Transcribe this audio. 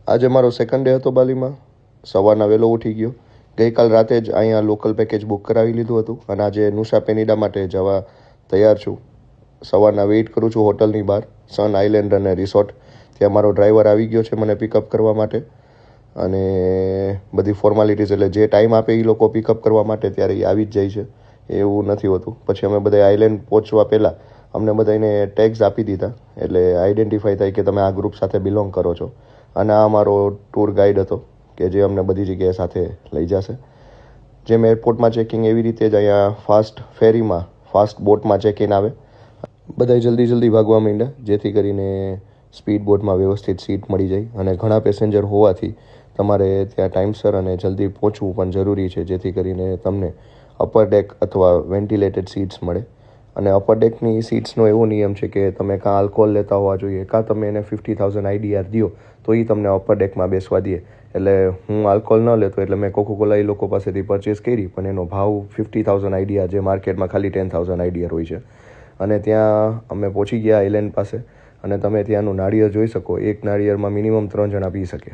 આજે મારો second day હતો બાલીમાં. સવારના વહેલો ઉઠી ગયો. ગઈકાલ રાતે જ અહીંયા લોકલ પેકેજ બુક કરાવી લીધું હતું અને આજે નુસા પેનિડા માટે જવા તૈયાર છું. સવારના વેઇટ કરું છું હોટલની બહાર, સન આઇલેન્ડ અને રિસોર્ટ. ત્યાં મારો ડ્રાઈવર આવી ગયો છે મને પિકઅપ કરવા માટે અને બધી ફોર્માલિટીઝ, એટલે જે ટાઈમ આપે એ લોકો પિકઅપ કરવા માટે ત્યારે એ આવી જ જાય છે. એવું નથી હોતું. પછી અમે બધા આઇલેન્ડ પહોંચવા પહેલાં અમને બધાને ટેગ્સ આપી દીધા, એટલે આઈડેન્ટિફાઈ થાય કે તમે આ ગ્રુપ સાથે બિલોંગ કરો છો. અને આ મારો ટૂર ગાઈડ હતો કે જે અમને બધી જગ્યાએ સાથે લઈ જશે. જેમ એરપોર્ટમાં ચેકિંગ એવી રીતે જ અહીંયા ફાસ્ટ ફેરીમાં, ફાસ્ટ બોટમાં ચેકિન આવે. બધાય જલ્દી ભાગવા માંડ્યા જેથી કરીને સ્પીડ બોટમાં વ્યવસ્થિત સીટ મળી જાય. અને ઘણા પેસેન્જર હોવાથી તમારે ત્યાં ટાઈમસર અને જલ્દી પહોંચવું પણ જરૂરી છે જેથી કરીને તમને અપર ડેક અથવા વેન્ટિલેટેડ સીટ્સ મળે. અને અપર ડેકની સીટ્સનો એવો નિયમ છે કે તમે કાં આલ્કોહોલ લેતા હોવા જોઈએ, કાં તમે એને 50,000 IDR દો તો એ તમને અપર ડેકમાં બેસવા દે. એટલે હું આલ્કોહોલ ન લેતો એટલે મેં કોકોકોલા એ લોકો પાસેથી પરચેસ કરી, પણ એનો ભાવ 50,000 IDR, જે માર્કેટમાં ખાલી 10,000 IDR હોય છે. અને ત્યાં અમે પહોંચી ગયા આઇલેન્ડ પાસે અને તમે ત્યાંનું નાળિયેર જોઈ શકો. એક નાળિયેરમાં મિનિમમ 3 જણા પી શકે.